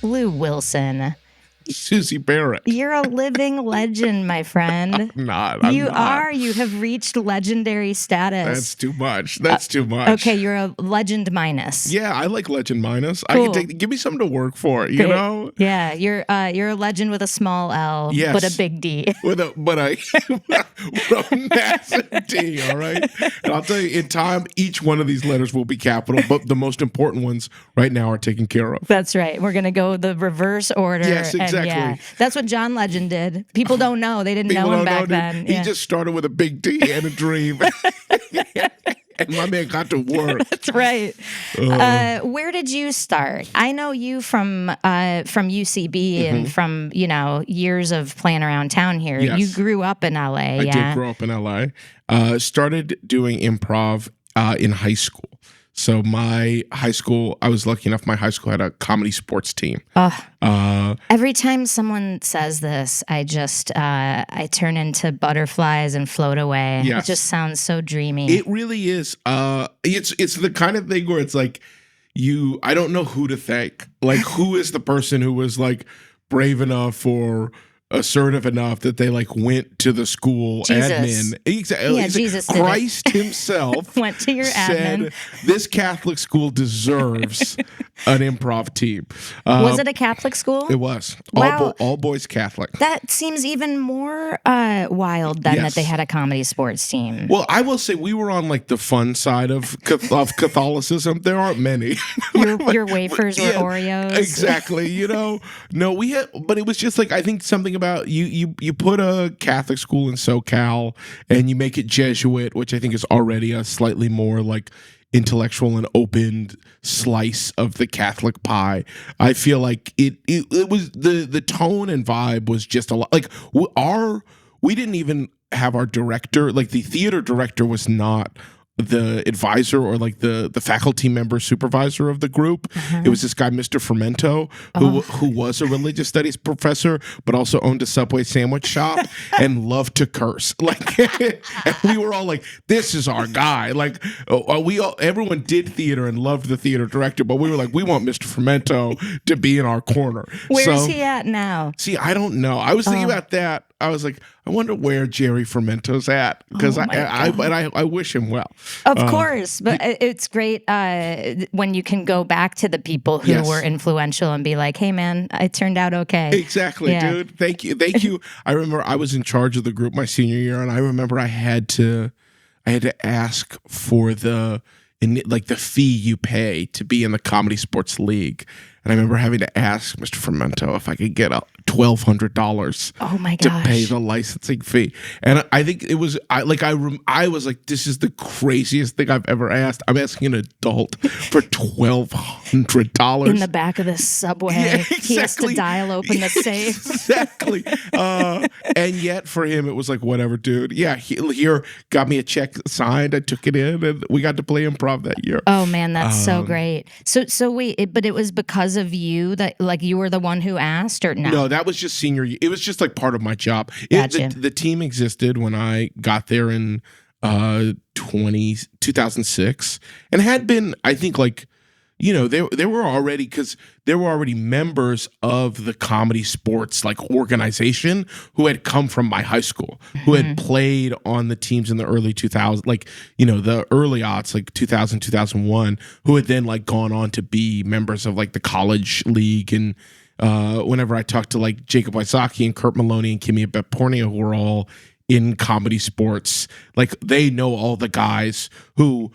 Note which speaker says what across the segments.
Speaker 1: Lou Wilson.
Speaker 2: Suzi Barrett.
Speaker 1: You're a living legend, my friend.
Speaker 2: I'm not.
Speaker 1: You are. You have reached legendary status.
Speaker 2: That's too much. That's too much.
Speaker 1: Okay, you're a legend minus.
Speaker 2: Yeah, I like legend minus.
Speaker 1: Cool.
Speaker 2: I can give me something to work for, you know?
Speaker 1: Yeah, you're a legend with a small L,
Speaker 2: yes.
Speaker 1: but a big D.
Speaker 2: with a massive D, all right? And I'll tell you, in time, each one of these letters will be capital, but the most important ones right now are taken care of.
Speaker 1: That's right. We're going to go the reverse order.
Speaker 2: Yes, exactly.
Speaker 1: And yeah, that's what John Legend did. People don't know. They didn't know him back then.
Speaker 2: He just started with a big D and a dream. And my man got to work.
Speaker 1: That's right. Where did you start? I know you from UCB and from, years of playing around town here.
Speaker 2: Yes.
Speaker 1: You grew up in LA.
Speaker 2: I did grow up in LA. Started doing improv in high school. So my high school, I was lucky enough, my high school had a Comedy Sportz team.
Speaker 1: Every time someone says this, I turn into butterflies and float away.
Speaker 2: Yes.
Speaker 1: It just sounds so dreamy.
Speaker 2: It really is. It's the kind of thing where it's like I don't know who to thank. Like, who is the person who was like brave enough or assertive enough that they like went to the school admin. Exactly.
Speaker 1: Yeah, Jesus did
Speaker 2: Christ himself
Speaker 1: went to your admin.
Speaker 2: Said, this Catholic school deserves an improv team.
Speaker 1: Was it a Catholic school?
Speaker 2: It was.
Speaker 1: Wow.
Speaker 2: All boys Catholic.
Speaker 1: That seems even more wild than that they had a Comedy Sportz team.
Speaker 2: Well, I will say we were on like the fun side of Catholicism. There aren't many.
Speaker 1: Your wafers were Oreos.
Speaker 2: Exactly. No, we had, but it was just like, I think something about you put a Catholic school in SoCal and you make it Jesuit, which I think is already a slightly more like intellectual and open slice of the Catholic pie. I feel like it was the tone and vibe was just a lot. Like we didn't even have our director, like the theater director was not the advisor or like the faculty member supervisor of the group. It was this guy, Mr. Fermento, who was a religious studies professor, but also owned a Subway sandwich shop and loved to curse. Like, and we were all like, this is our guy. Like, everyone did theater and loved the theater director, but we were like, we want Mr. Fermento to be in our corner.
Speaker 1: Where's he at now?
Speaker 2: See, I don't know. I was thinking about that. I was like, I wonder where Jerry Fermento's at, because I wish him well.
Speaker 1: Of course, but it's great when you can go back to the people who were influential and be like, "Hey, man, it turned out okay."
Speaker 2: Exactly, dude. Thank you. I remember I was in charge of the group my senior year, and I remember I had to ask for the fee you pay to be in the Comedy Sportz League. And I remember having to ask Mr. Fermento if I could get $1,200
Speaker 1: oh my gosh.
Speaker 2: to pay the licensing fee. And I think it was, I was like, this is the craziest thing I've ever asked. I'm asking an adult for $1,200.
Speaker 1: In the back of the subway.
Speaker 2: Yeah, exactly.
Speaker 1: He has to dial open the safe.
Speaker 2: Exactly. And yet for him, it was like, whatever, dude. Yeah, here, got me a check signed. I took it in and we got to play improv that year.
Speaker 1: Oh man, that's so great. So wait, but it was because of you that like you were the one who asked, or no?
Speaker 2: No, that was just senior year. It was just like part of my job.
Speaker 1: Gotcha.
Speaker 2: The team existed when I got there in 2006 and had been, I think, like, they were already, because there were already members of the Comedy Sportz like organization who had come from my high school, who had played on the teams in the early 2000s, like, the early aughts, like 2000, 2001, who had then like gone on to be members of like the college league. And whenever I talked to like Jacob Wysocki and Kurt Maloney and Kimmy Pornia, who were all in Comedy Sportz, like they know all the guys who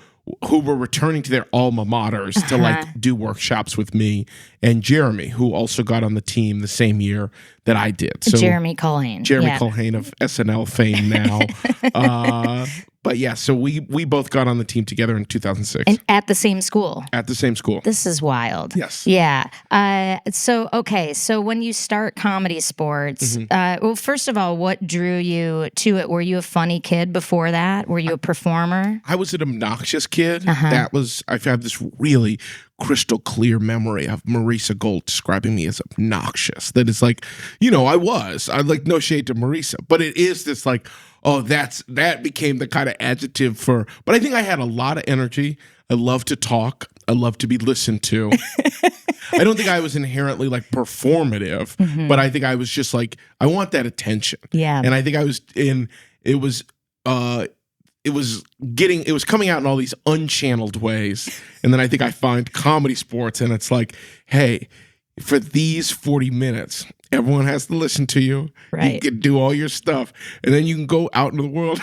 Speaker 2: were returning to their alma maters to like do workshops with me and Jeremy, who also got on the team the same year that I did. So
Speaker 1: Jeremy Culhane.
Speaker 2: Culhane of SNL fame now. But yeah, so we both got on the team together in 2006.
Speaker 1: And at the same school?
Speaker 2: At the same school.
Speaker 1: This is wild.
Speaker 2: Yes.
Speaker 1: Yeah. So when you start Comedy Sportz, well, first of all, what drew you to it? Were you a funny kid before that? Were you a performer?
Speaker 2: I was an obnoxious kid. I have this really crystal clear memory of Marisa Gold describing me as obnoxious. That is like, I like, no shade to Marisa, but it is this like, oh, that became the kind of adjective but I think I had a lot of energy. I love to talk. I love to be listened to. I don't think I was inherently like performative, but I think I was just like, I want that attention.
Speaker 1: Yeah.
Speaker 2: And I think I was it was coming out in all these unchanneled ways. And then I think I find Comedy Sportz, and it's like, hey, for these 40 minutes, everyone has to listen to you.
Speaker 1: Right.
Speaker 2: You can do all your stuff. And then you can go out into the world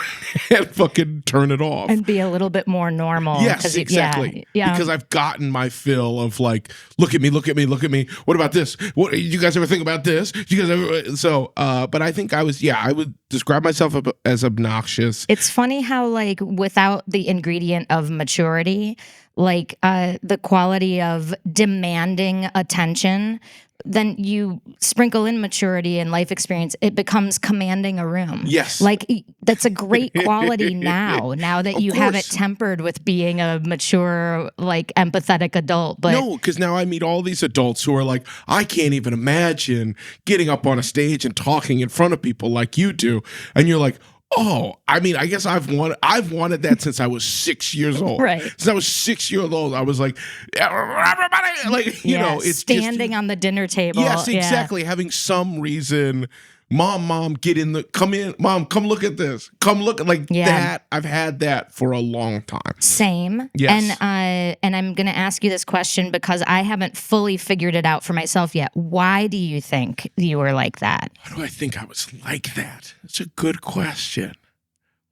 Speaker 2: and fucking turn it off.
Speaker 1: And be a little bit more normal.
Speaker 2: Yes, exactly.
Speaker 1: Yeah.
Speaker 2: Because I've gotten my fill of like, look at me, look at me, look at me. What about this? What did you guys ever think about this? Did you guys ever? So, but I think I would describe myself as obnoxious.
Speaker 1: It's funny how like without the ingredient of maturity, like the quality of demanding attention, then you sprinkle in maturity and life experience, it becomes commanding a room.
Speaker 2: Yes.
Speaker 1: Like that's a great quality now that you have it tempered with being a mature, like empathetic adult. But
Speaker 2: no, because now I meet all these adults who are like, I can't even imagine getting up on a stage and talking in front of people like you do. And you're like, oh, I mean, I guess I've wanted that since I was 6 years old.
Speaker 1: Right.
Speaker 2: Since I was 6 years old, I was like, everybody, like, you know, it's
Speaker 1: standing
Speaker 2: just,
Speaker 1: on the dinner table.
Speaker 2: Yes, exactly. Having some reason, mom, get in come in, mom, come look at this. Come look like that. I've had that for a long time.
Speaker 1: Same.
Speaker 2: Yes.
Speaker 1: And I'm going to ask you this question because I haven't fully figured it out for myself yet. Why do you think you were like that?
Speaker 2: Why do I think I was like that? That's a good question.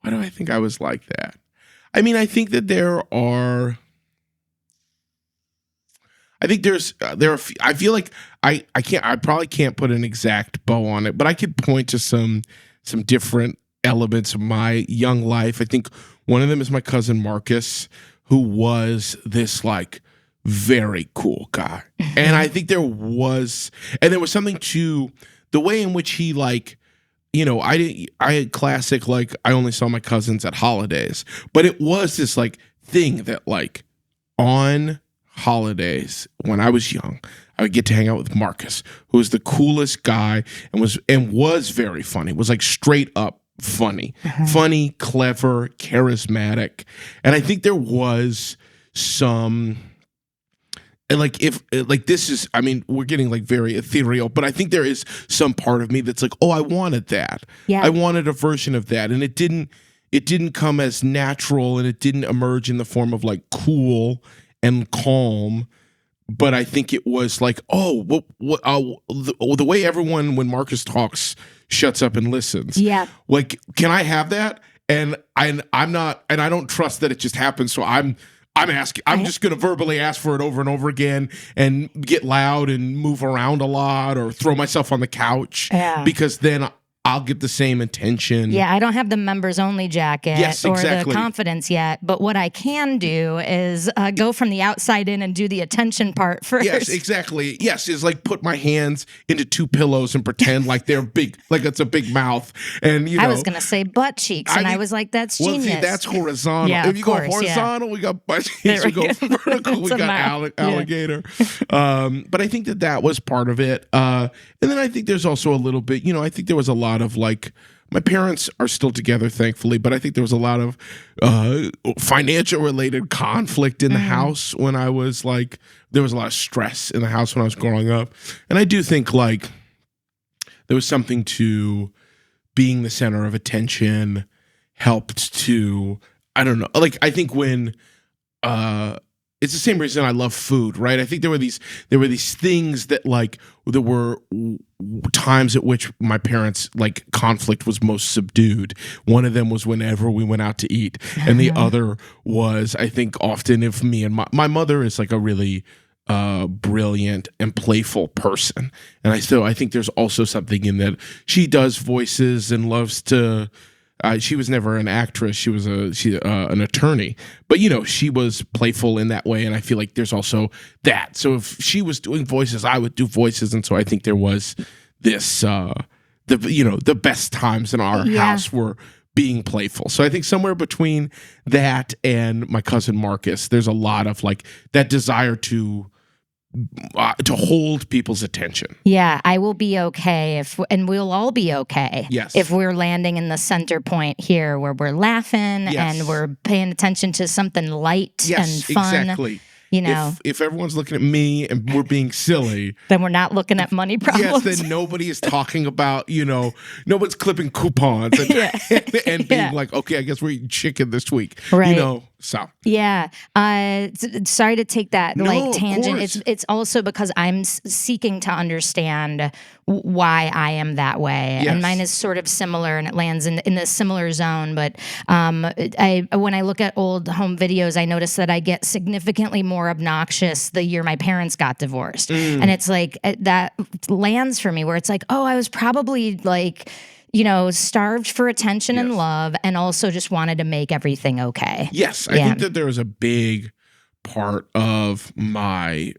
Speaker 2: Why do I think I was like that? I mean, I think that I feel like I probably can't put an exact bow on it, but I could point to some different elements of my young life. I think one of them is my cousin Marcus, who was this like very cool guy. And I think there was something to the way in which he like, you know, I had classic, like I only saw my cousins at holidays, but it was this like thing that like on holidays when I was young, I would get to hang out with Marcus, who was the coolest guy and was very funny. Was like straight up funny, funny, clever, charismatic. And I think there was some, and like if like this is, I mean, we're getting like very ethereal, but I think there is some part of me that's like, oh, I wanted that. Yeah. I wanted a version of that. And it didn't come as natural, and it didn't emerge in the form of like cool and calm, but I think it was like, oh, the way everyone when Marcus talks shuts up and listens. Yeah, like, can I have that? And I'm not, and I don't trust that it just happens. So I'm asking. I'm just going to verbally ask for it over and over again, and get loud and move around a lot, or throw myself on the couch. Yeah, because then I'll get the same attention. Yeah,
Speaker 1: I don't have the members only jacket or the confidence yet, but what I can do is go from the outside in and do the attention part first.
Speaker 2: Yes, exactly. Yes, is like put my hands into two pillows and pretend like they're big, like it's a big mouth. And you know,
Speaker 1: I was gonna say butt cheeks, and I was like, that's genius.
Speaker 2: See, that's horizontal. Yeah, if you go horizontal, we got butt cheeks. We go vertical, we got alligator. But I think that was part of it. And then I think there's also a little bit, you know, I think there was a lot of like, my parents are still together, thankfully, but I think there was a lot of financial related conflict in the house when I was like, there was a lot of stress in the house when I was growing up. And I do think like there was something to being the center of attention helped to, I don't know, like I think when it's the same reason I love food, right? I think there were these things that like there were times at which my parents like conflict was most subdued. One of them was whenever we went out to eat, and the other was I think often if me and my mother is like a really brilliant and playful person, and I think there's also something in that she does voices and loves to. She was never an actress. She was an attorney, but you know, she was playful in that way. And I feel like there's also that. So if she was doing voices, I would do voices. And so I think there was this, the best times in our house were being playful. So I think somewhere between that and my cousin Marcus, there's a lot of like that desire to hold people's attention.
Speaker 1: Yeah, I will be okay and we'll all be okay.
Speaker 2: Yes.
Speaker 1: If we're landing in the center point here where we're laughing and we're paying attention to something light and fun.
Speaker 2: Exactly.
Speaker 1: you know,
Speaker 2: if everyone's looking at me and we're being silly,
Speaker 1: then we're not looking at money problems.
Speaker 2: yes, then nobody is talking about, nobody's clipping coupons and, and being like, okay, I guess we're eating chicken this week.
Speaker 1: Right.
Speaker 2: So.
Speaker 1: Yeah. Sorry to take that tangent. It's also because I'm seeking to understand why I am that way.
Speaker 2: Yes.
Speaker 1: And mine is sort of similar, and it lands in the similar zone. But when I look at old home videos, I notice that I get significantly more obnoxious the year my parents got divorced. And it's like that lands for me where it's like, oh, I was probably like, starved for attention and love, and also just wanted to make everything okay.
Speaker 2: Yes, I think that there was a big part of my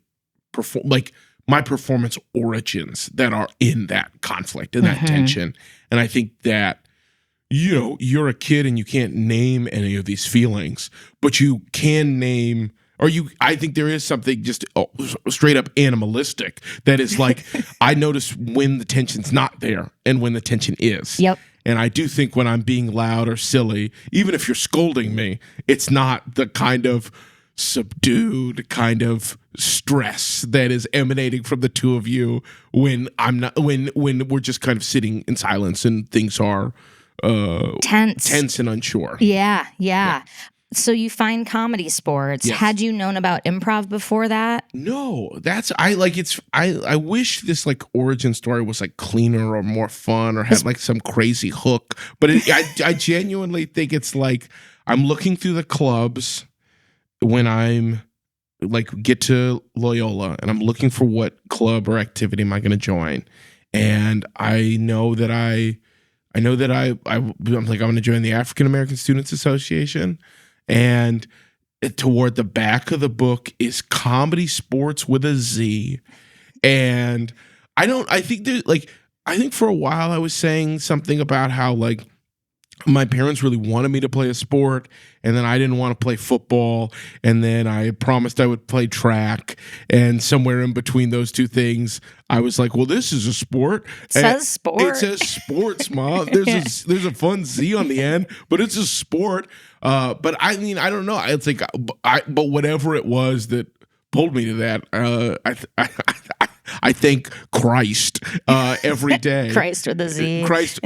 Speaker 2: performance origins that are in that conflict and that tension. And I think that, you're a kid and you can't name any of these feelings, but you can name, I think there is something just straight up animalistic that is like, I notice when the tension's not there and when the tension is.
Speaker 1: Yep.
Speaker 2: And I do think when I'm being loud or silly, even if you're scolding me, it's not the kind of subdued kind of stress that is emanating from the two of you when we're just kind of sitting in silence and things are tense and unsure.
Speaker 1: Yeah. So you find Comedy Sportz.
Speaker 2: Yes.
Speaker 1: Had you known about improv before that?
Speaker 2: No, I wish this like origin story was like cleaner or more fun or had like some crazy hook. But I genuinely think it's like I'm looking through the clubs when I'm like get to Loyola and I'm looking for what club or activity am I going to join. And I know that I'm like, I'm going to join the African American Students Association. And toward the back of the book is Comedy Sportz with a Z. And I think for a while I was saying something about how like my parents really wanted me to play a sport, and then I didn't want to play football, and then I promised I would play track, and somewhere in between those two things, I was like, well, this is a sport.
Speaker 1: It says sport.
Speaker 2: It says sports, Mom. There's a fun Z on the end, but it's a sport. But I mean, I don't know. It's like, but whatever it was that pulled me to that, I thank Christ every day.
Speaker 1: Christ with a Z.
Speaker 2: Christ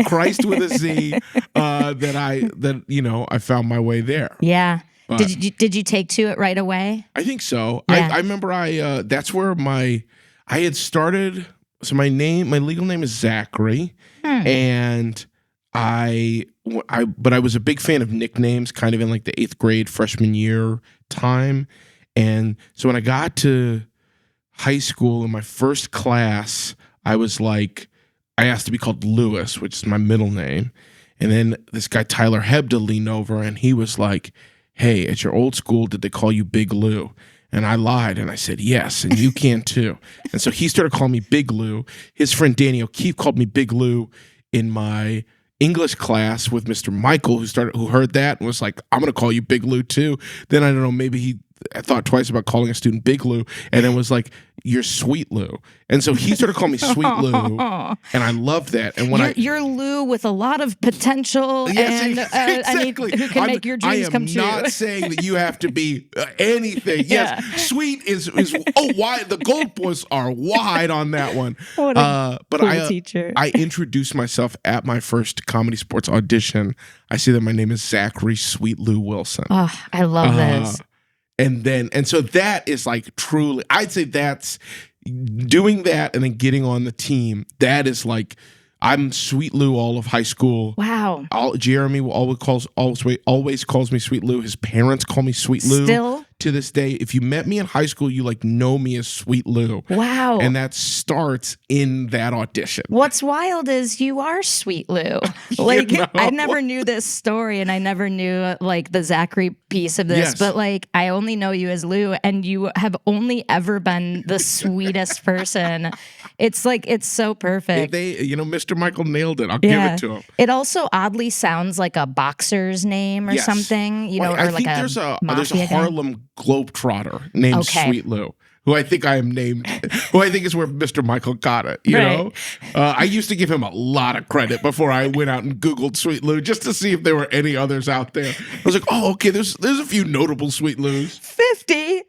Speaker 2: with a Z. I found my way there.
Speaker 1: Yeah.
Speaker 2: But
Speaker 1: Did you take to it right away?
Speaker 2: I think so.
Speaker 1: Yeah.
Speaker 2: I remember that's where I had started. So my legal name is Zachary, and but I was a big fan of nicknames, kind of in like the 8th grade freshman year time, and so when I got to high school in my first class, I asked to be called Lewis, which is my middle name. And then this guy, Tyler Hebda, leaned over and he was like, hey, at your old school, did they call you Big Lou? And I lied and I said, yes, and you can too. And so he started calling me Big Lou. His friend Danny O'Keefe called me Big Lou in my English class with Mr. Michael, who heard that and was like, I'm going to call you Big Lou too. Then I don't know, maybe I thought twice about calling a student Big Lou, and then was like, you're Sweet Lou. And so he started calling me Sweet Lou, and I loved that. And when
Speaker 1: you're Lou with a lot of potential, and
Speaker 2: exactly.
Speaker 1: who can make your dreams come true.
Speaker 2: I am not saying that you have to be anything. Yes, Sweet is wide. The goalposts are wide on that one.
Speaker 1: What a cool teacher.
Speaker 2: I introduced myself at my first Comedy Sportz audition. I say that my name is Zachary Sweet Lou Wilson.
Speaker 1: Oh, I love this.
Speaker 2: And so that is like truly, I'd say that's doing that and then getting on the team. That is like, I'm Sweet Lou all of high school.
Speaker 1: Wow.
Speaker 2: Jeremy always calls me Sweet Lou. His parents call me Sweet Lou.
Speaker 1: Still?
Speaker 2: To this day, if you met me in high school, you like know me as Sweet Lou.
Speaker 1: Wow.
Speaker 2: And that starts in that audition.
Speaker 1: What's wild is you are Sweet Lou. Like, I never knew this story, and I never knew like the Zachary piece of this,
Speaker 2: Yes.
Speaker 1: but like I only know you as Lou, and you have only ever been the sweetest person. It's like, it's so perfect.
Speaker 2: Mr. Michael nailed it. I'll give it to him.
Speaker 1: It also oddly sounds like a boxer's name or something,
Speaker 2: Well, I
Speaker 1: or like
Speaker 2: think there's a
Speaker 1: mafia guy.
Speaker 2: Harlem Globetrotter named Sweet Lou, who I think who I think is where Mr. Michael got it. You know, I used to give him a lot of credit before I went out and Googled Sweet Lou just to see if there were any others out there. I was like, oh, okay, there's a few notable Sweet Lou's.
Speaker 1: 50.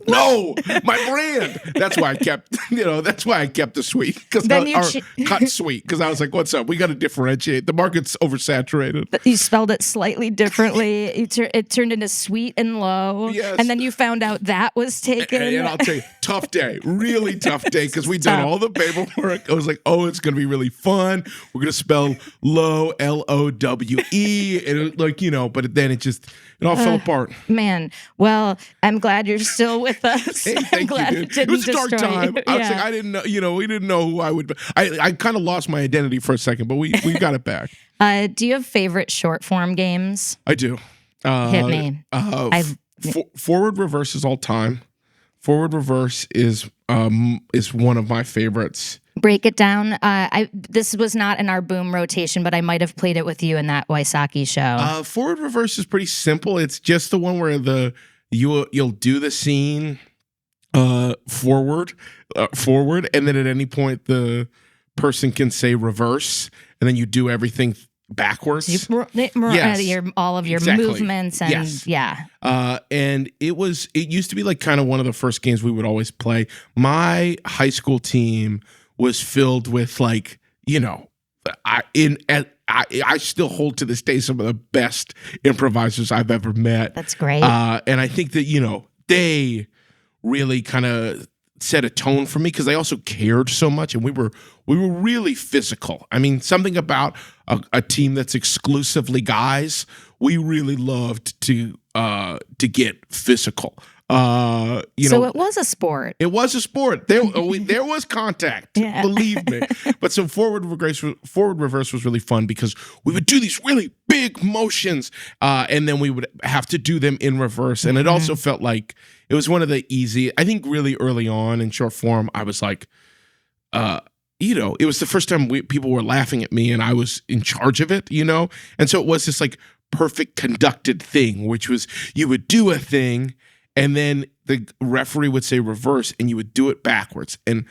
Speaker 2: No, my brand. That's why I kept, that's why I kept the sweet cut sweet because I was like, "What's up? We got to differentiate. The market's oversaturated."
Speaker 1: You spelled it slightly differently. It turned into sweet and low,
Speaker 2: yes.
Speaker 1: and then you found out that was taken.
Speaker 2: And I'll tell you, tough day, really tough day because we'd done all the paperwork. I was like, "Oh, it's gonna be really fun. We're gonna spell low LOWE," and but then it all fell apart.
Speaker 1: Man, well, I'm glad you're still with us.
Speaker 2: Hey,
Speaker 1: I'm glad
Speaker 2: you, dude. It was a dark time. I was like, I didn't know, we didn't know who I would be. I kind of lost my identity for a second, but we got it back.
Speaker 1: Do you have favorite short form games?
Speaker 2: I do.
Speaker 1: Hit me.
Speaker 2: Forward reverse is all time. Forward reverse is one of my favorites.
Speaker 1: Break it down. This was not in our boom rotation, but I might have played it with you in that Wysocki show.
Speaker 2: Forward reverse is pretty simple. It's just the one where you'll do the scene forward, and then at any point the person can say reverse, and then you do everything backwards.
Speaker 1: All of your movements and
Speaker 2: and it used to be like kind of one of the first games we would always play. My high school team was filled with I still hold to this day some of the best improvisers I've ever met.
Speaker 1: That's great.
Speaker 2: And I think that they really kind of set a tone for me because they also cared so much, and we were really physical. I mean, something about a team that's exclusively guys, we really loved to get physical. So
Speaker 1: it was a sport.
Speaker 2: It was a sport. There was contact. Yeah. Believe me. But so forward reverse was really fun because we would do these really big motions, and then we would have to do them in reverse. And it also felt like it was one of the easy. I think really early on in short form, I was like, it was the first time people were laughing at me, and I was in charge of it. And so it was this like perfect conducted thing, which was you would do a thing. And then the referee would say reverse, and you would do it backwards. And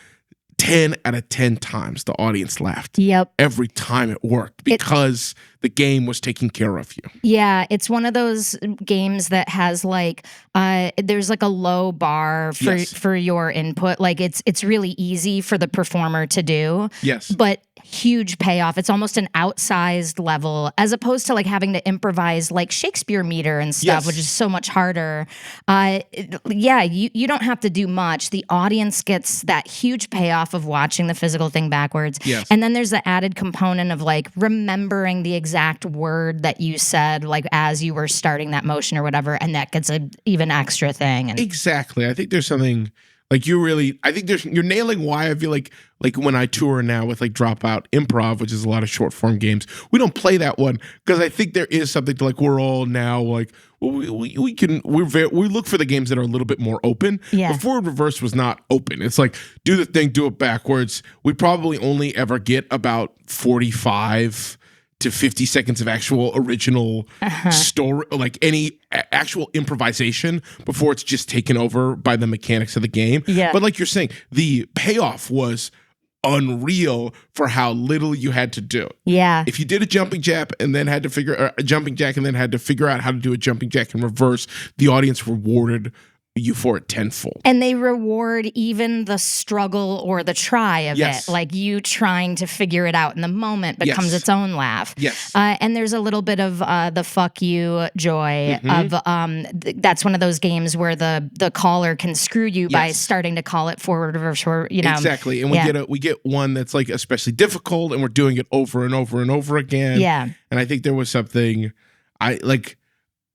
Speaker 2: 10 out of 10 times the audience laughed.
Speaker 1: Yep.
Speaker 2: Every time it worked because the game was taking care of you.
Speaker 1: Yeah, it's one of those games that has there's like a low bar for your input. Like it's really easy for the performer to do.
Speaker 2: Yes.
Speaker 1: But huge payoff. It's almost an outsized level as opposed to like having to improvise like Shakespeare meter and stuff, which is so much harder. You don't have to do much. The audience gets that huge payoff of watching the physical thing backwards.
Speaker 2: Yes.
Speaker 1: And then there's the added component of like remembering the exact word that you said like as you were starting that motion or whatever, and that gets an even extra thing. And
Speaker 2: exactly. I think there's something like you're nailing why I feel like when I tour now with like Dropout Improv, which is a lot of short form games, we don't play that one because I think there is something to like we're all now like we look for the games that are a little bit more open.
Speaker 1: Yeah.
Speaker 2: But forward reverse was not open. It's like do the thing, do it backwards. We probably only ever get about 45 to 50 seconds of actual original story, like any actual improvisation before it's just taken over by the mechanics of the game.
Speaker 1: Yeah.
Speaker 2: But like you're saying, the payoff was unreal for how little you had to do.
Speaker 1: Yeah.
Speaker 2: If you did a jumping jack and then had to figure out how to do a jumping jack in reverse, the audience rewarded you for it tenfold.
Speaker 1: And they reward even the struggle or the try of it. Like you trying to figure it out in the moment becomes its own laugh.
Speaker 2: Yes.
Speaker 1: And there's a little bit of the fuck you joy of that's one of those games where the caller can screw you by starting to call it forward reverse or
Speaker 2: Exactly. And we get one that's like especially difficult and we're doing it over and over and over again.
Speaker 1: Yeah.
Speaker 2: And I think there was something I like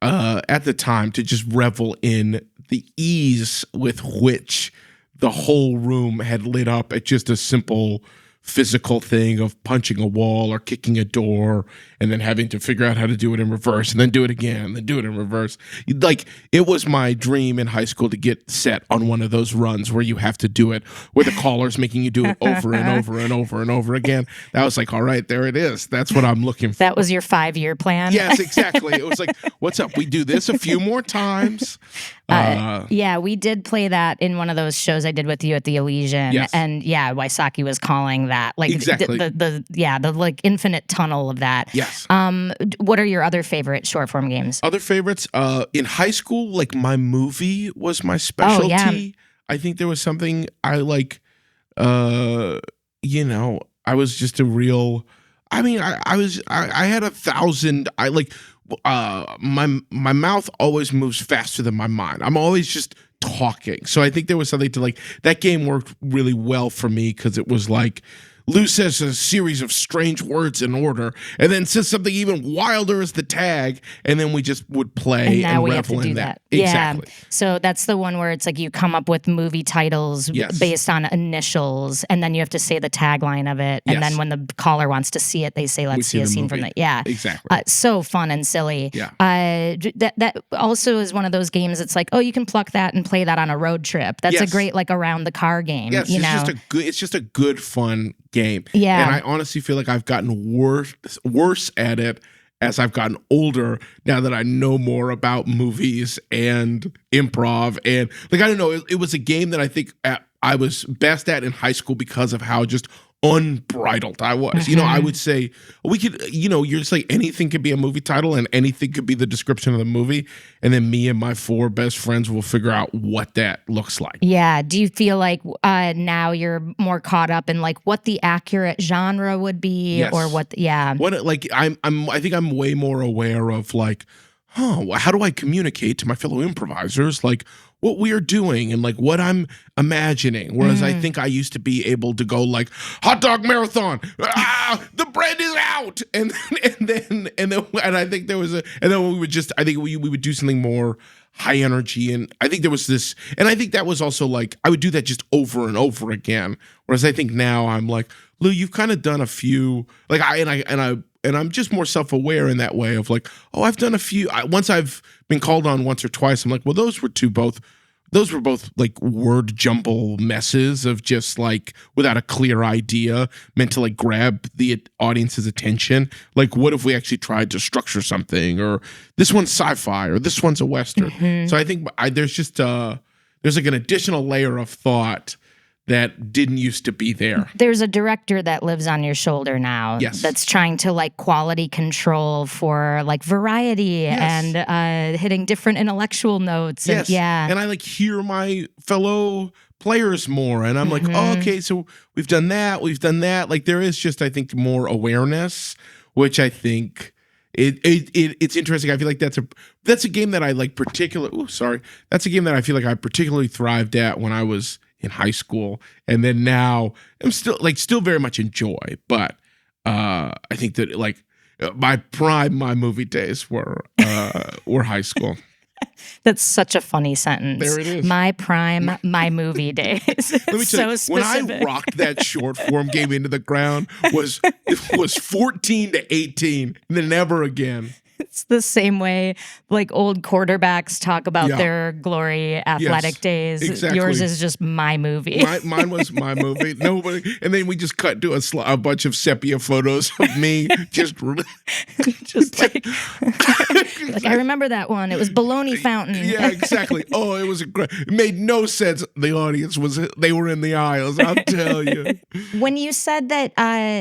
Speaker 2: at the time to just revel in the ease with which the whole room had lit up at just a simple physical thing of punching a wall or kicking a door and then having to figure out how to do it in reverse and then do it again and then do it in reverse. Like it was my dream in high school to get set on one of those runs where you have to do it, where the caller's making you do it over and over and over and over again. That was like, all right, there it is. That's what I'm looking for.
Speaker 1: That was your 5-year plan?
Speaker 2: Yes, exactly. It was like, what's up? We do this a few more times.
Speaker 1: We did play that in one of those shows I did with you at the Elysian.
Speaker 2: Yes.
Speaker 1: And Wysocki was calling that. Like
Speaker 2: Exactly.
Speaker 1: the like infinite tunnel of that.
Speaker 2: Yes.
Speaker 1: What are your other favorite short form games?
Speaker 2: Other favorites, in high school, like My Movie was my specialty.
Speaker 1: yeah.
Speaker 2: I think there was something I like, you know, I was just a real, I mean, I had 1,000, I like, my mouth always moves faster than my mind. I'm always just talking. So I think there was something to like, that game worked really well for me because it was like, Lou says a series of strange words in order, and then says something even wilder as the tag, and then we just would play
Speaker 1: And now we have
Speaker 2: revel
Speaker 1: to do
Speaker 2: in
Speaker 1: that.
Speaker 2: Exactly.
Speaker 1: Yeah. So that's the one where it's like you come up with movie titles
Speaker 2: Yes.
Speaker 1: based on initials, and then you have to say the tagline of it. And
Speaker 2: Yes.
Speaker 1: then when the caller wants to see it, they say, "Let's see a
Speaker 2: the
Speaker 1: scene from
Speaker 2: movie.
Speaker 1: the." Yeah.
Speaker 2: Exactly.
Speaker 1: So fun and silly.
Speaker 2: Yeah.
Speaker 1: That also is one of those games. It's like, oh, you can pluck that and play that on a road trip. That's a
Speaker 2: Yes.
Speaker 1: great like around the car game.
Speaker 2: Yes,
Speaker 1: you know.
Speaker 2: it's just a good fun game.
Speaker 1: Yeah.
Speaker 2: And I honestly feel like I've gotten worse at it as I've gotten older, now that I know more about movies and improv. And like, I don't know, it was a game that I think I was best at in high school because of how just unbridled I was. You know, I would say we could, you know, you're just like anything could be a movie title and anything could be the description of the movie. And then me and my 4 best friends will figure out what that looks like.
Speaker 1: Yeah. Do you feel like now you're more caught up in like what the accurate genre would be,
Speaker 2: Yes.
Speaker 1: or what? Yeah.
Speaker 2: What, like, I think I'm way more aware of like, how do I communicate to my fellow improvisers like what we are doing and like what I'm imagining? Whereas I think I used to be able to go like hot dog marathon, the bread is out, and I think there was and then we would just, I think we would do something more high energy, and I think there was this, and I think that was also like I would do that just over and over again. Whereas I think now I'm like, Lou, you've kind of done a few, like and I'm just more self-aware in that way of like, oh, I've done a few. Once I've been called on once or twice, I'm like, well, those were both like word jumble messes of just like without a clear idea meant to like grab the audience's attention. Like, what if we actually tried to structure something, or this one's sci-fi, or this one's a Western. So I think there's just there's like an additional layer of thought that didn't used to be there.
Speaker 1: There's a director that lives on your shoulder now.
Speaker 2: Yes.
Speaker 1: That's trying to like quality control for like variety and hitting different intellectual notes.
Speaker 2: Yes.
Speaker 1: And, yeah.
Speaker 2: And I like hear my fellow players more, and I'm like, oh, okay, so we've done that. Like there is just, I think, more awareness, which I think it's interesting. I feel like that's a game that I like That's a game that I feel like I particularly thrived at when I was in high school, and then now I'm still very much enjoy, but I think that like my movie days were high school.
Speaker 1: That's such a funny sentence.
Speaker 2: There it is.
Speaker 1: My prime, my movie days.
Speaker 2: Let me tell you,
Speaker 1: so
Speaker 2: when I
Speaker 1: specific.
Speaker 2: rocked that short form game into the ground was 14 to 18, and then never again.
Speaker 1: It's the same way like old quarterbacks talk about their glory athletic days.
Speaker 2: exactly.
Speaker 1: Yours is just my movie.
Speaker 2: Mine was my movie. Nobody, and then we just cut to a bunch of sepia photos of me just
Speaker 1: just like I remember that one. It was Bologna Fountain.
Speaker 2: Yeah, exactly. Oh, it was it made no sense. The audience they were in the aisles. I'll tell you.
Speaker 1: When you said that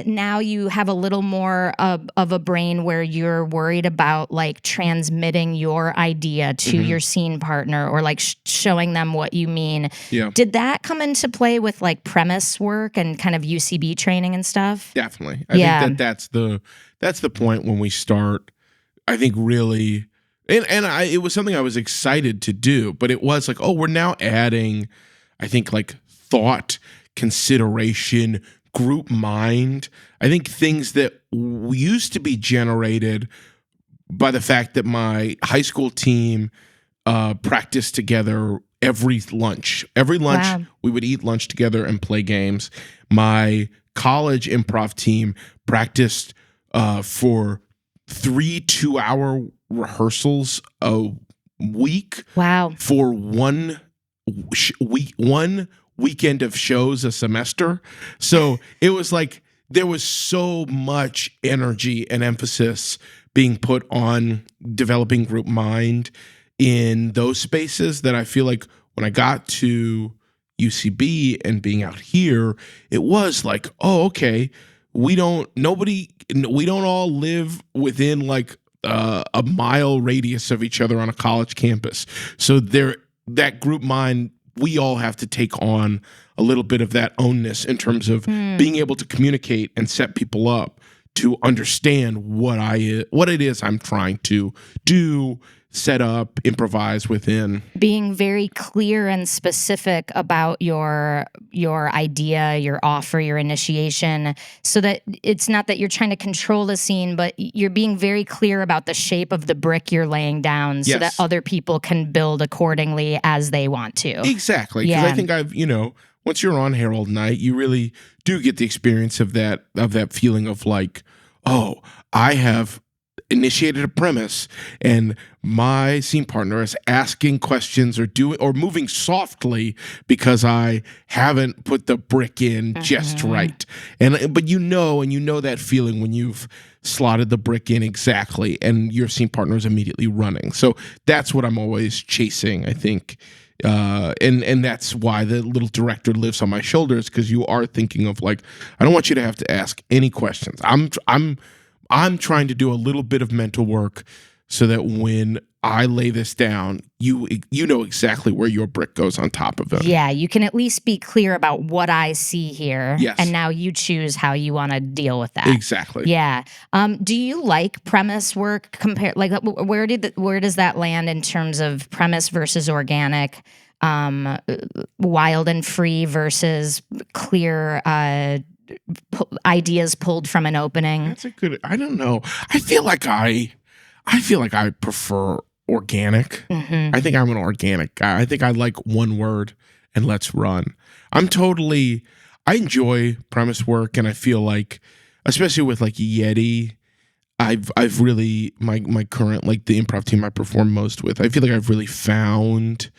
Speaker 1: now you have a little more of a brain where you're worried about like transmitting your idea to your scene partner, or like showing them what you mean.
Speaker 2: Yeah.
Speaker 1: Did that come into play with like premise work and kind of UCB training and stuff?
Speaker 2: Definitely. I think that's the point when we start, I think, really, and it was something I was excited to do, but it was like, oh, we're now adding, I think, like thought, consideration, group mind. I think things that used to be generated by the fact that my high school team practiced together every lunch. Every lunch,
Speaker 1: Wow.
Speaker 2: we would eat lunch together and play games. My college improv team practiced for 3 2-hour rehearsals a week.
Speaker 1: Wow.
Speaker 2: For one weekend of shows a semester. So it was like there was so much energy and emphasis being put on developing group mind in those spaces that I feel like when I got to UCB and being out here, it was like, oh, okay, we don't all live within like a mile radius of each other on a college campus. So that group mind, we all have to take on a little bit of that ownness in terms of being able to communicate and set people up to understand what it is I'm trying to do, set up, improvise within.
Speaker 1: Being very clear and specific about your idea, your offer, your initiation, so that it's not that you're trying to control the scene, but you're being very clear about the shape of the brick you're laying down so that other people can build accordingly as they want to.
Speaker 2: Exactly. Because I think once you're on Herald Night, you really do get the experience of that feeling of like, oh, I have initiated a premise and my scene partner is asking questions or moving softly because I haven't put the brick in just right. But you know that feeling when you've slotted the brick in exactly and your scene partner is immediately running. So that's what I'm always chasing, I think. And that's why the little director lives on my shoulders, because you are thinking of like, I don't want you to have to ask any questions. I'm trying to do a little bit of mental work so that when I lay this down, you know exactly where your brick goes on top of it.
Speaker 1: Yeah, you can at least be clear about what I see here.
Speaker 2: Yes.
Speaker 1: And now you choose how you want to deal with that.
Speaker 2: Exactly.
Speaker 1: Yeah. Do you like premise work where does that land in terms of premise versus organic? Wild and free versus clear ideas pulled from an opening?
Speaker 2: That's a good. I don't know. I feel like I prefer organic. I think I'm an organic guy. I think I like one word and let's run. I enjoy premise work, and I feel like, especially with like Yeti, I've really my current, like the improv team I perform most with, I feel like I've really found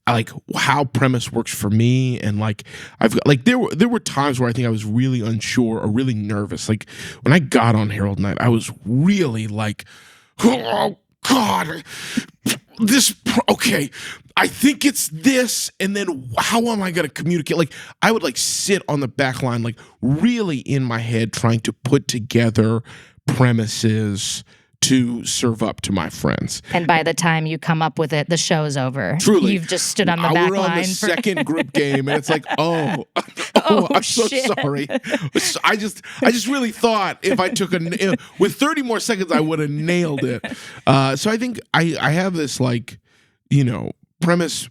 Speaker 2: like how premise works for me. And like there were times where I think I was really unsure or really nervous. Like when I got on Herald Night, I was really like, oh God, okay, I think it's this, and then how am I going to communicate? Like I would like sit on the back line, like really in my head trying to put together premises to serve up to my friends.
Speaker 1: And by the time you come up with it, the show's over.
Speaker 2: Truly.
Speaker 1: You've just stood on the back
Speaker 2: We're on
Speaker 1: line.
Speaker 2: the second group game, and it's like, I'm so sorry. I just really thought if I took with 30 more seconds, I would have nailed it. So I think I have this like, premise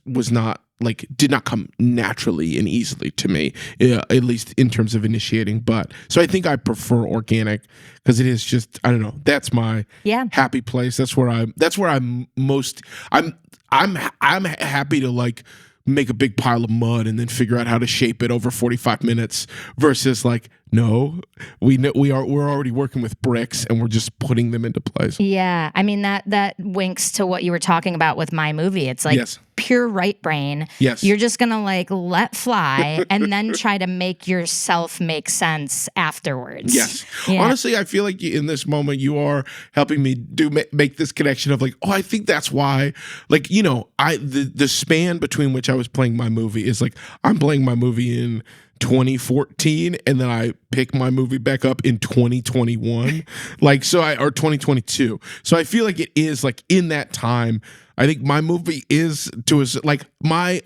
Speaker 2: did not come naturally and easily to me, at least in terms of initiating. But so I think I prefer organic because it is just, I don't know, that's my happy place. That's where I'm happy to like make a big pile of mud and then figure out how to shape it over 45 minutes versus like, no, we're already working with bricks and we're just putting them into place.
Speaker 1: Yeah. I mean, that winks to what you were talking about with my movie. It's like pure right brain.
Speaker 2: Yes.
Speaker 1: You're just going to like let fly and then try to make yourself make sense afterwards.
Speaker 2: Yes.
Speaker 1: Yeah.
Speaker 2: Honestly, I feel like in this moment you are helping me make this connection of like, oh, I think that's why, like, the span between which I was playing my movie is like, I'm playing my movie in 2014 and then I pick my movie back up in 2021 or 2022. So I feel like it is like in that time. I think my movie is my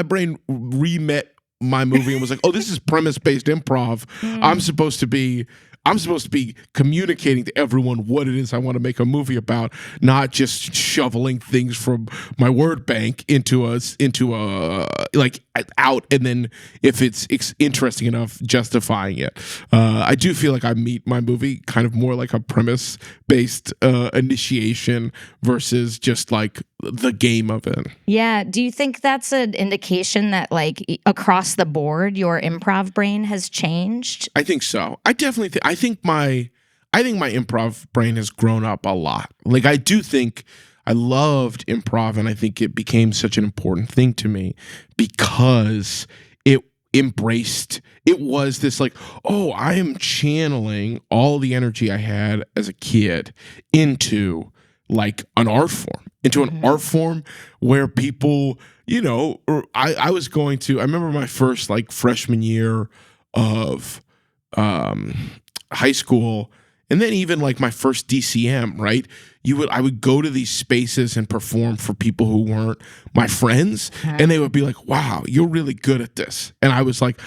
Speaker 2: brain re-met my movie and was like, oh, this is premise-based improv. I'm supposed to be communicating to everyone what it is I want to make a movie about, not just shoveling things from my word bank into a out, and then if it's interesting enough, justifying it. I do feel like I meet my movie kind of more like a premise-based initiation versus just like the game of it.
Speaker 1: Yeah. Do you think that's an indication that like across the board your improv brain has changed?
Speaker 2: I think so. I definitely I think my improv brain has grown up a lot. Like I do think I loved improv, and I think it became such an important thing to me because it was this like, oh, I am channeling all the energy I had as a kid into like an art form, where people, I was going to, I remember my first like freshman year of high school, and then even like my first DCM, right? I would go to these spaces and perform for people who weren't my friends, and they would be like, "Wow, you're really good at this," and I was like,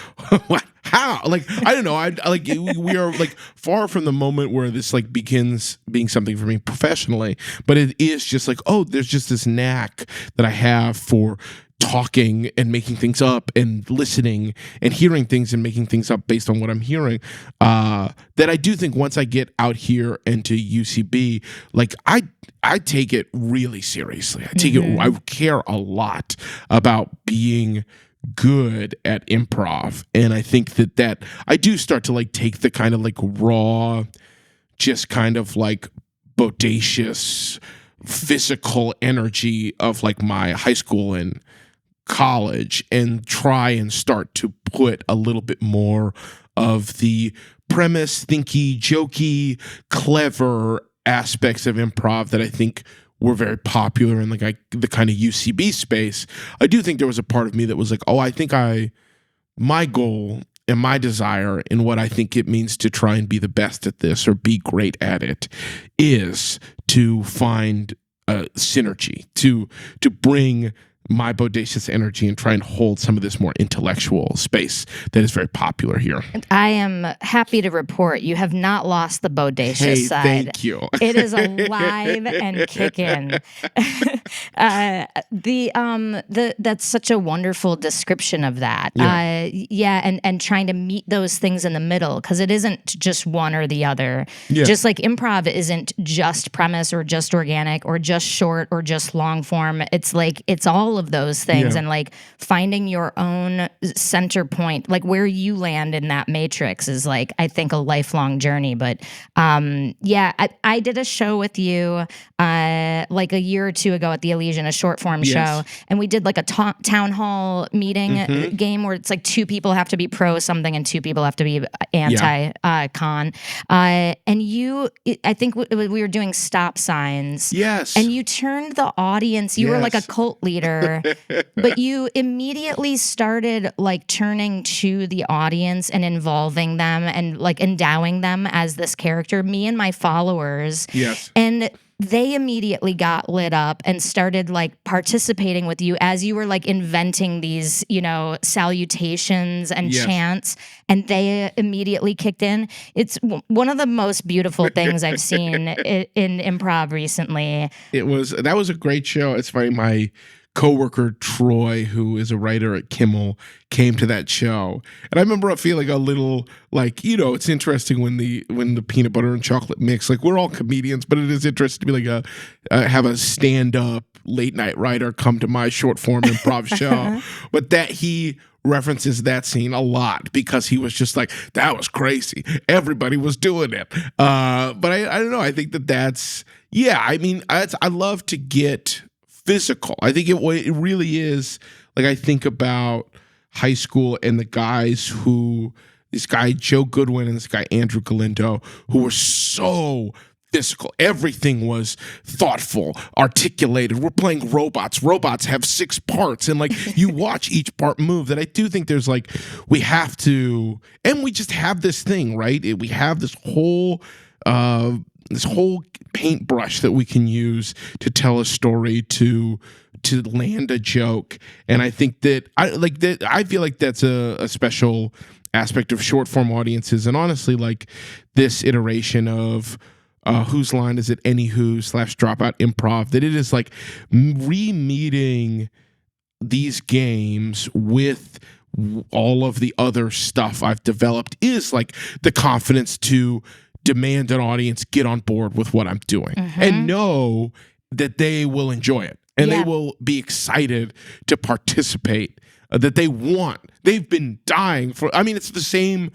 Speaker 2: "What? How?" Like, I don't know. I like we are like far from the moment where this like begins being something for me professionally, but it is just like, oh, there's just this knack that I have for talking and making things up and listening and hearing things and making things up based on what I'm hearing, that I do think once I get out here into UCB, like I take it really seriously. I care a lot about being good at improv, and I think that I do start to like take the kind of like raw, just kind of like bodacious physical energy of like my high school and college and try and start to put a little bit more of the premise, thinky, jokey, clever aspects of improv that I think were very popular in like the kind of UCB space. I do think there was a part of me that was like, oh, I think my goal and my desire in what I think it means to try and be the best at this or be great at it is to find a synergy, to bring my bodacious energy and try and hold some of this more intellectual space that is very popular here.
Speaker 1: I am happy to report you have not lost the bodacious side.
Speaker 2: Thank you.
Speaker 1: It is alive and kicking. That's such a wonderful description of that. And trying to meet those things in the middle, because it isn't just one or the other. Yeah. Just like improv isn't just premise or just organic or just short or just long form. It's like it's all of those things, and like finding your own center point, like where you land in that matrix is like, I think, a lifelong journey. But I did a show with you like a year or two ago at the Elysian, a short form show, and we did like a town hall meeting game where it's like 2 people have to be pro something and 2 people have to be anti con. And I think we were doing stop signs.
Speaker 2: Yes.
Speaker 1: And you turned the audience, you were like a cult leader, but you immediately started like turning to the audience and involving them and like endowing them as this character, me and my followers.
Speaker 2: Yes.
Speaker 1: And they immediately got lit up and started like participating with you as you were like inventing these, salutations and chants, and they immediately kicked in. It's one of the most beautiful things I've seen in improv recently.
Speaker 2: That was a great show. It's funny, my coworker Troy, who is a writer at Kimmel, came to that show, and I remember feeling a little like, it's interesting when the peanut butter and chocolate mix. Like, we're all comedians, but it is interesting to be like have a stand up late night writer come to my short form improv show, but that he references that scene a lot because he was just like, that was crazy. Everybody was doing it. But I don't know. I think that's I love to get physical. I think it really is, like, I think about high school and the guys this guy Joe Goodwin and this guy Andrew Galindo, who were so physical. Everything was thoughtful, articulated. We're playing robots. Robots have 6 parts, and like you watch each part move. That I do think there's like, we have to, and we just have this thing, right? We have this whole paintbrush that we can use to tell a story, to land a joke. And I think that I feel like that's a special aspect of short form audiences. And honestly, like this iteration of Whose Line Is It Anywho / Dropout Improv, that it is like re-meeting these games with all of the other stuff I've developed, is like the confidence to demand an audience get on board with what I'm doing and know that they will enjoy it and they will be excited to participate, that they've been dying for. I mean, it's the same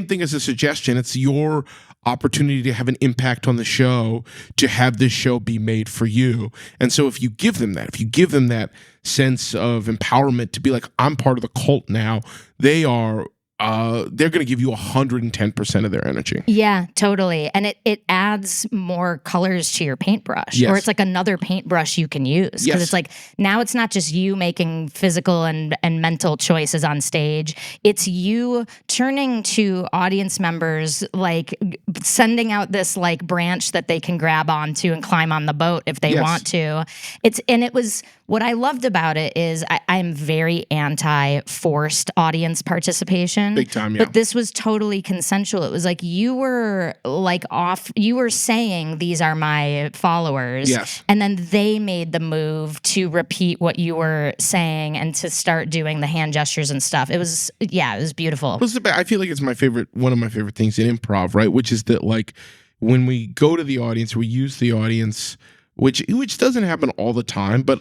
Speaker 2: thing as a suggestion. It's your opportunity to have an impact on the show, to have this show be made for you. And so if you give them that sense of empowerment to be like, I'm part of the cult now, they are they're going to give you 110% of their energy.
Speaker 1: Yeah, totally. And it adds more colors to your paintbrush.
Speaker 2: Yes.
Speaker 1: Or it's like another paintbrush you can use. Because
Speaker 2: Yes.
Speaker 1: it's like now it's not just you making physical and mental choices on stage. It's you turning to audience members, like sending out this like branch that they can grab onto and climb on the boat if they
Speaker 2: Yes.
Speaker 1: want to. It was what I loved about it is I'm very anti-forced audience participation.
Speaker 2: Big time, yeah.
Speaker 1: But this was totally consensual. It was like you were saying these are my followers.
Speaker 2: Yes.
Speaker 1: And then they made the move to repeat what you were saying and to start doing the hand gestures and stuff. It was beautiful.
Speaker 2: I feel like it's one of my favorite things in improv, right? Which is that like when we go to the audience, we use the audience, which doesn't happen all the time, but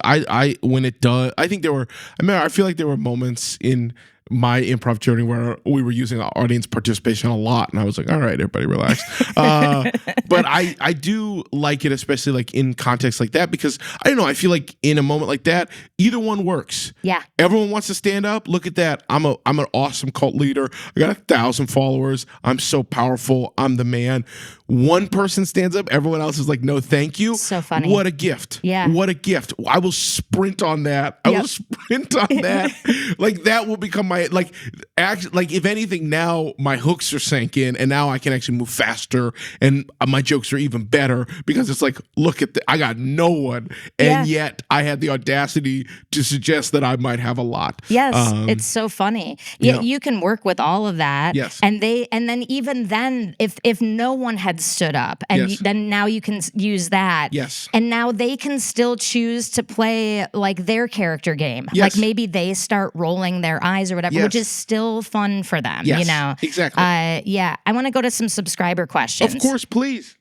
Speaker 2: when it does, I feel like there were moments in my improv journey where we were using audience participation a lot, and I was like, all right, everybody relax. But I do like it, especially like in context like that, because I don't know, I feel like in a moment like that, either one works.
Speaker 1: Yeah.
Speaker 2: Everyone wants to stand up. Look at that. I'm an awesome cult leader. I got 1,000 followers. I'm so powerful. I'm the man. One person stands up. Everyone else is like, no, thank you.
Speaker 1: So funny.
Speaker 2: What a gift.
Speaker 1: Yeah.
Speaker 2: What a gift. I will sprint on that. I will sprint on that. Like that will become my, like if anything, now my hooks are sank in and now I can actually move faster and my jokes are even better because it's like, look at I got no one. And yet I had the audacity to suggest that I might have a lot.
Speaker 1: Yes, it's so funny. Yeah, you can work with all of that.
Speaker 2: Yes.
Speaker 1: And then even then, if no one had stood up, and then now you can use that.
Speaker 2: Yes.
Speaker 1: And now they can still choose to play like their character game.
Speaker 2: Yes.
Speaker 1: Like maybe they start rolling their eyes or whatever, which is still fun for them.
Speaker 2: Yes,
Speaker 1: you know.
Speaker 2: exactly.
Speaker 1: I want to go to some subscriber questions.
Speaker 2: Of course, please.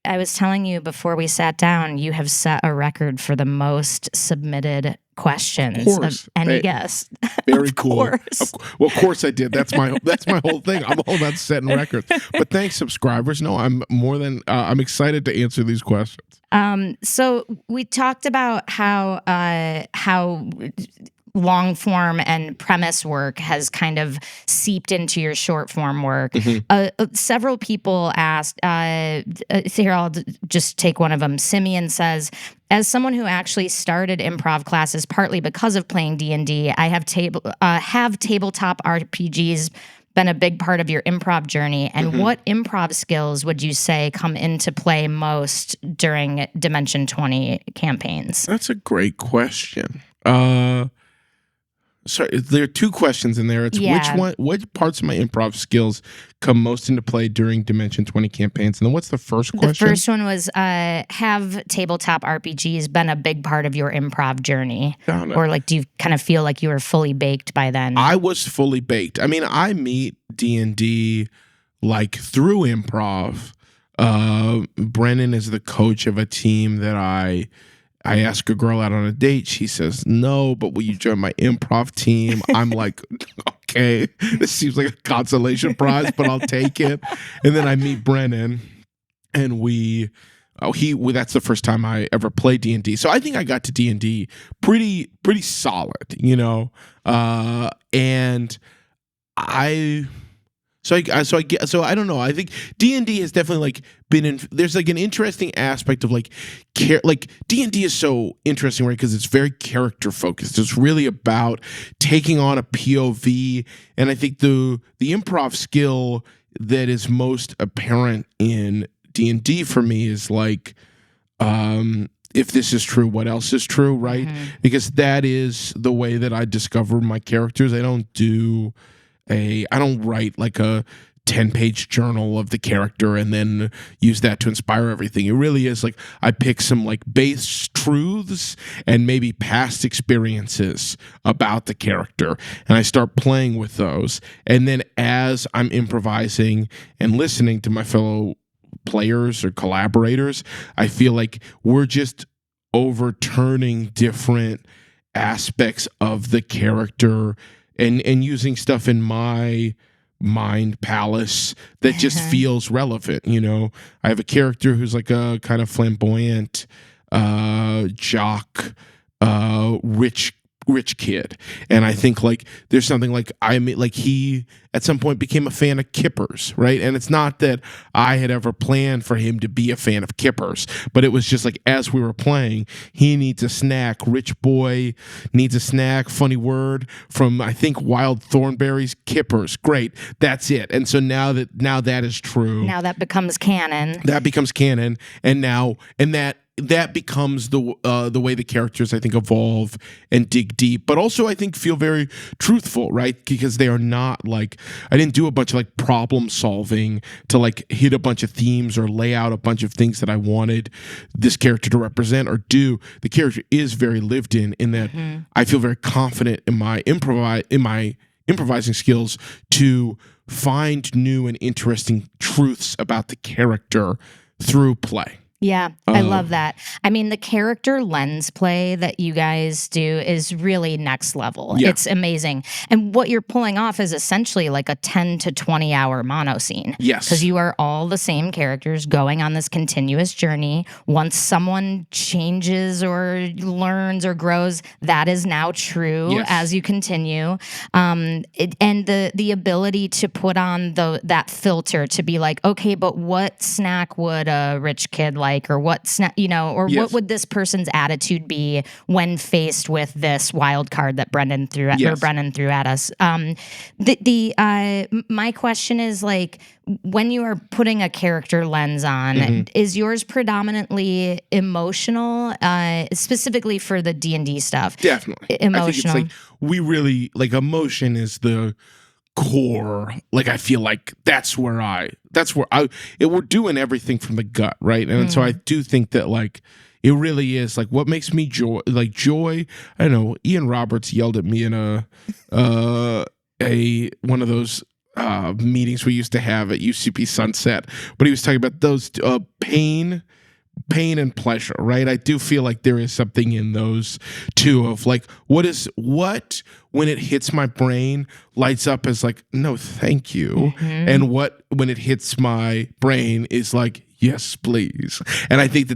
Speaker 1: I was telling you before we sat down, you have set a record for the most submitted questions of any guest.
Speaker 2: Very
Speaker 1: of
Speaker 2: cool.
Speaker 1: Course.
Speaker 2: Well, of course I did. That's my whole thing. I'm all about setting records. But thanks, subscribers. No, I'm excited to answer these questions.
Speaker 1: So we talked about how long form and premise work has kind of seeped into your short form work. Mm-hmm. Several people asked, here I'll just take one of them. Simeon says, as someone who actually started improv classes partly because of playing D&D, I have tabletop RPGs been a big part of your improv journey, and what improv skills would you say come into play most during Dimension 20 campaigns?
Speaker 2: That's a great question. Sorry, there are two questions in there. It's what parts of my improv skills come most into play during Dimension 20 campaigns? And then what's the first question?
Speaker 1: The first one was, have tabletop RPGs been a big part of your improv journey? Or like, do you kind of feel like you were fully baked by then?
Speaker 2: I was fully baked. I mean, I meet D&D like through improv. Brennan is the coach of a team that I ask a girl out on a date. She says no, but will you join my improv team? I'm like, okay, this seems like a consolation prize, but I'll take it. And then I meet Brennan, and that's the first time I ever played D&D. So I think I got to D&D pretty solid, you know. And So I don't know. I think D&D has definitely like been in. There's like an interesting aspect of like D&D is so interesting, right? Because it's very character focused. It's really about taking on a POV, and I think the improv skill that is most apparent in D&D for me is like, if this is true, what else is true, right? Mm-hmm. Because that is the way that I discover my characters. I don't write like a 10-page journal of the character and then use that to inspire everything. It really is like I pick some like base truths and maybe past experiences about the character, and I start playing with those. And then as I'm improvising and listening to my fellow players or collaborators, I feel like we're just overturning different aspects of the character and using stuff in my mind palace that just feels relevant. You know, I have a character who's like a kind of flamboyant jock, rich rich kid. And I think like there's something like he at some point became a fan of Kippers, right? And it's not that I had ever planned for him to be a fan of Kippers, but it was just like as we were playing, he needs a snack. Rich boy needs a snack. Funny word from I think Wild Thornberry's Kippers. Great, that's it. And so now that is true.
Speaker 1: Now that becomes canon.
Speaker 2: That becomes canon, and that becomes the way the characters I think evolve and dig deep, but also I think feel very truthful, right? Because they are not like I didn't do a bunch of like problem solving to like hit a bunch of themes or lay out a bunch of things that I wanted this character to represent or do. The character is very lived in that I feel very confident in my improvising skills to find new and interesting truths about the character through play.
Speaker 1: Yeah, I love that. I mean, the character lens play that you guys do is really next level.
Speaker 2: Yeah.
Speaker 1: It's amazing. And what you're pulling off is essentially like a 10 to 20 hour mono scene.
Speaker 2: Yes.
Speaker 1: Because you are all the same characters going on this continuous journey. Once someone changes or learns or grows, that is now true as you continue. And the ability to put on that filter to be like, okay, but what snack would a rich kid like? Or what what would this person's attitude be when faced with this wild card that Brendan threw at us? My question is like, when you are putting a character lens on, is yours predominantly emotional, specifically for the D&D stuff?
Speaker 2: Definitely.
Speaker 1: Emotional.
Speaker 2: I think it's like we really like emotion is the core. Like I feel like that's where we're doing everything from the gut, right? And so I do think that like it really is like what makes me joy. I don't know, Ian Roberts yelled at me in a one of those meetings we used to have at UCP Sunset, but he was talking about those pain and pleasure, right? I do feel like there is something in those two of like what when it hits my brain lights up as like no thank you, and what when it hits my brain is like yes please. And I think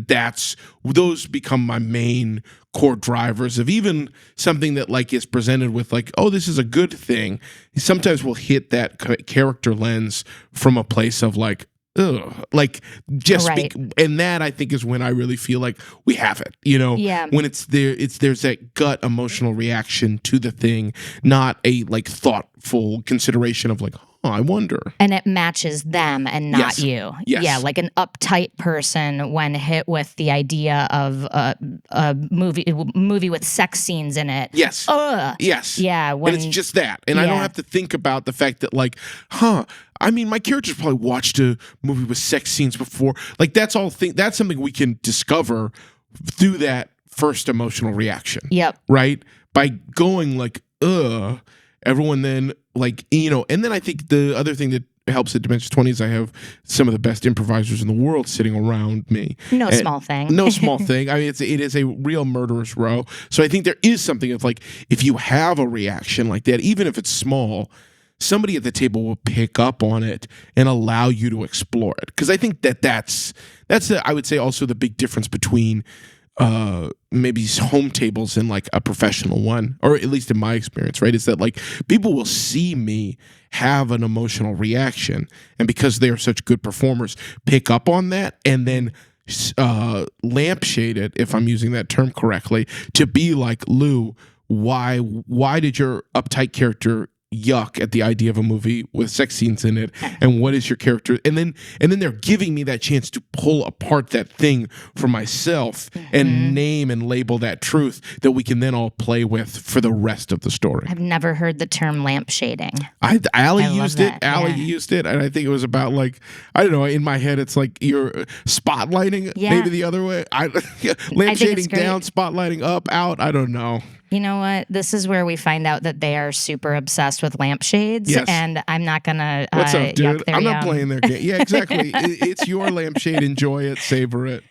Speaker 2: those become my main core drivers of even something that like is presented with like, oh, this is a good thing. Sometimes we'll hit that character lens from a place of like, ugh, like just and that I think is when I really feel like we have it, when there's that gut emotional reaction to the thing, not a like thoughtful consideration of like, oh, I wonder.
Speaker 1: And it matches them and not you.
Speaker 2: Yes.
Speaker 1: Yeah, like an uptight person when hit with the idea of a movie with sex scenes in it.
Speaker 2: Yes.
Speaker 1: Ugh.
Speaker 2: Yes.
Speaker 1: Yeah.
Speaker 2: And it's just that. And I don't have to think about the fact that like, I mean, my characters probably watched a movie with sex scenes before. Like that's something we can discover through that first emotional reaction.
Speaker 1: Yep.
Speaker 2: Right? By going like, ugh, everyone then like, and then I think the other thing that helps at Dimension 20 is I have some of the best improvisers in the world sitting around me.
Speaker 1: No small thing.
Speaker 2: No small thing. I mean, it is a real murderer's row. So I think there is something of like, if you have a reaction like that, even if it's small, somebody at the table will pick up on it and allow you to explore it. Because I think that's I would say also the big difference between maybe home tables and like a professional one, or at least in my experience, right, is that like people will see me have an emotional reaction, and because they are such good performers, pick up on that and then lampshade it, if I'm using that term correctly, to be like, Lou, why did your uptight character yuck at the idea of a movie with sex scenes in it, and what is your character, and then they're giving me that chance to pull apart that thing for myself and name and label that truth that we can then all play with for the rest of the story.
Speaker 1: I've never heard the term lampshading.
Speaker 2: Allie used it. Allie used it, and I think it was about like, I don't know, in my head it's like you're spotlighting, maybe the other way. Lampshading down, spotlighting up, out, I don't know.
Speaker 1: You know what? This is where we find out that they are super obsessed with lampshades, and I'm not gonna.
Speaker 2: What's up, dude? I'm not
Speaker 1: yum.
Speaker 2: playing their game. Yeah, exactly. It's your lampshade. Enjoy it. Savor it.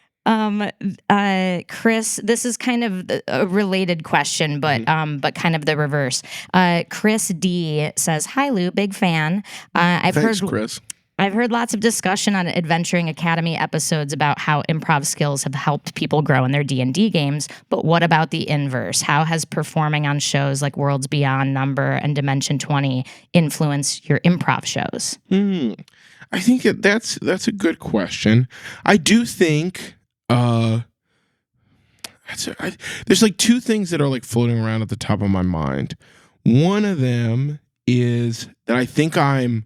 Speaker 1: Chris, this is kind of a related question, but kind of the reverse. Chris D says, "Hi Lou, big fan.
Speaker 2: Thanks, Chris.
Speaker 1: I've heard lots of discussion on Adventuring Academy episodes about how improv skills have helped people grow in their D&D games, but what about the inverse? How has performing on shows like Worlds Beyond, Number, and Dimension 20 influenced your improv shows?
Speaker 2: I think that's a good question. I do think there's like two things that are like floating around at the top of my mind. One of them is that I think I'm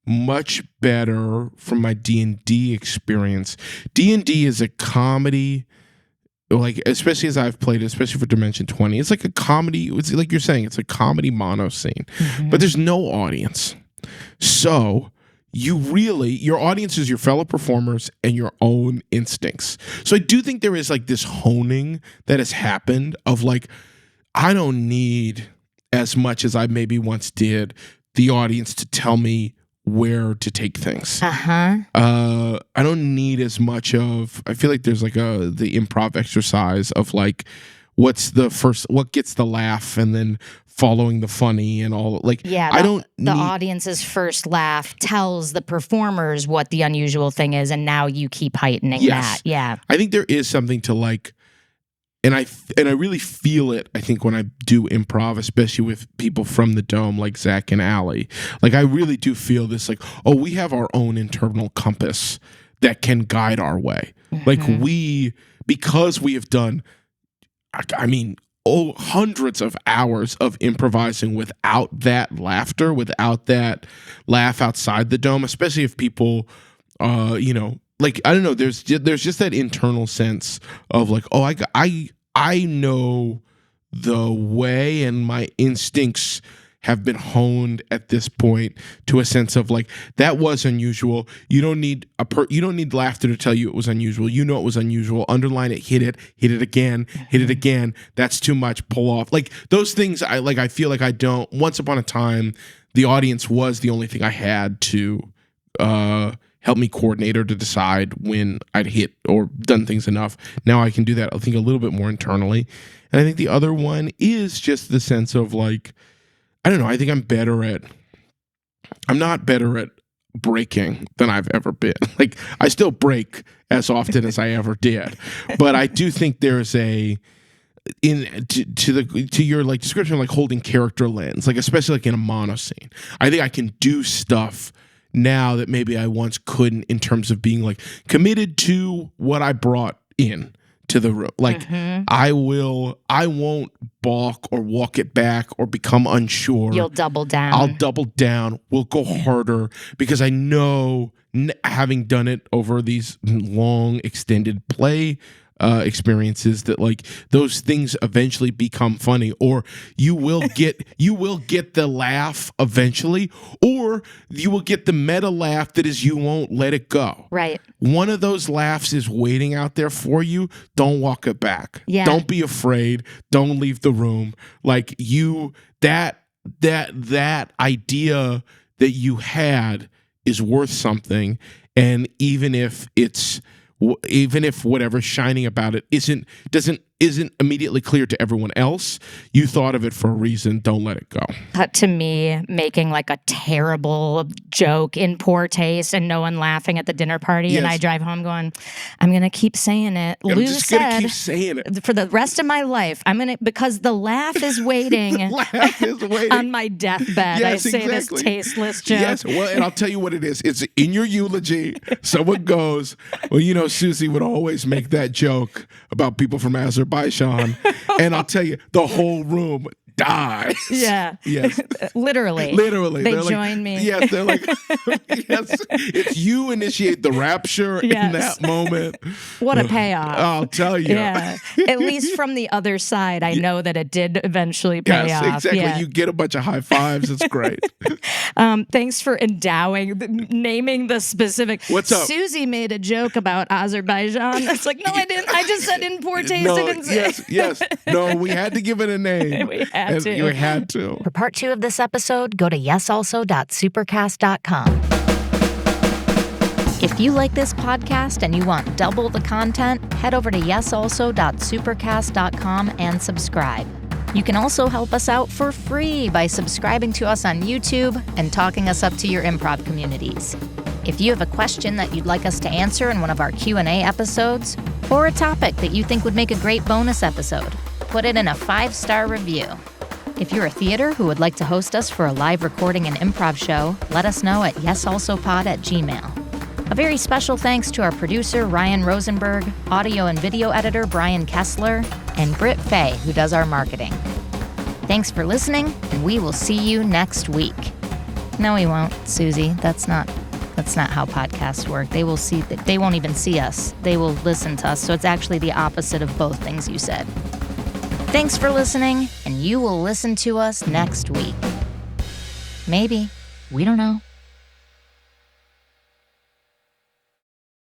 Speaker 2: much better from my D&D experience. D&D is a comedy, like, especially as I've played it, especially for Dimension 20. It's like a comedy. It's like you're saying, it's a comedy mono scene, but there's no audience. So your audience is your fellow performers and your own instincts. So I do think there is like this honing that has happened of like, I don't need as much as I maybe once did the audience to tell me where to take things. I don't need as much of, I feel like there's like the improv exercise of like, what gets the laugh and then following the funny and all, like, the
Speaker 1: audience's first laugh tells the performers what the unusual thing is, and now you keep heightening that. Yeah.
Speaker 2: I think there is something to like, and I really feel it, I think, when I do improv, especially with people from the Dome like Zach and Allie. Like, I really do feel this, like, oh, we have our own internal compass that can guide our way. Like, because we have done, I mean, hundreds of hours of improvising without that laughter, without that laugh outside the Dome, especially if people, like, I don't know, there's just that internal sense of like, oh, I know the way, and my instincts have been honed at this point to a sense of like, that was unusual. You don't need laughter to tell you it was unusual. You know it was unusual. Underline it, hit it again, hit it again. That's too much. Pull off. Like, those things I feel like I don't. Once upon a time, the audience was the only thing I had to help me coordinate or to decide when I'd hit or done things enough. Now I can do that, I think, a little bit more internally. And I think the other one is just the sense of like, I don't know, I think I'm not better at breaking than I've ever been. Like, I still break as often as I ever did. But I do think there's to your like description of like holding character lens, like especially like in a mono scene. I think I can do stuff now that maybe I once couldn't, in terms of being like committed to what I brought in to the room. Like, I won't balk or walk it back or become unsure.
Speaker 1: You'll double down.
Speaker 2: I'll double down. We'll go harder, because I know, having done it over these long extended play experiences, that like those things eventually become funny, or you will get the laugh eventually, or you will get the meta laugh that is, you won't let it go.
Speaker 1: Right.
Speaker 2: One of those laughs is waiting out there for you. Don't walk it back.
Speaker 1: Yeah.
Speaker 2: Don't be afraid. Don't leave the room. Like, that idea that you had is worth something, and even if whatever's shining about it isn't immediately clear to everyone else, you thought of it for a reason. Don't let it go.
Speaker 1: Cut to me making like a terrible joke in poor taste and no one laughing at the dinner party, and I drive home going, I'm gonna keep saying it.
Speaker 2: I'm just gonna keep saying it
Speaker 1: for the rest of my life. Because the laugh is waiting.
Speaker 2: The laugh is waiting
Speaker 1: on my deathbed.
Speaker 2: Yes,
Speaker 1: I say
Speaker 2: exactly.
Speaker 1: This tasteless joke.
Speaker 2: Yes, well, and I'll tell you what it is. It's in your eulogy. Someone goes, well, Suzi would always make that joke about people from Azerbaijan, and I'll tell you, the whole room dies.
Speaker 1: Yeah.
Speaker 2: Yes.
Speaker 1: Literally. They join me.
Speaker 2: Yes, they're like, yes, it's you initiate the rapture in that moment.
Speaker 1: What a payoff.
Speaker 2: I'll tell you.
Speaker 1: Yeah. At least from the other side, I know that it did eventually pay off.
Speaker 2: Exactly.
Speaker 1: Yeah.
Speaker 2: You get a bunch of high fives. It's great.
Speaker 1: Thanks for naming the specific.
Speaker 2: What's up?
Speaker 1: Suzi made a joke about Azerbaijan. It's like, no, I didn't. I just said in poor taste.
Speaker 2: No, yes. No, we had to give it a name.
Speaker 1: We had to.
Speaker 2: You had to.
Speaker 3: For part 2 of this episode, go to yesalso.supercast.com. If you like this podcast and you want double the content, head over to yesalso.supercast.com and subscribe. You can also help us out for free by subscribing to us on YouTube and talking us up to your improv communities. If you have a question that you'd like us to answer in one of our Q&A episodes, or a topic that you think would make a great bonus episode, put it in a 5-star review. If you're a theater who would like to host us for a live recording and improv show, let us know at yesalsopod@gmail.com. A very special thanks to our producer, Ryan Rosenberg, audio and video editor, Brian Kessler, and Britt Faye, who does our marketing. Thanks for listening, and we will see you next week. No, we won't, Suzi. That's not how podcasts work. They won't even see us. They will listen to us, so it's actually the opposite of both things you said. Thanks for listening, and you will listen to us next week. Maybe. We don't know.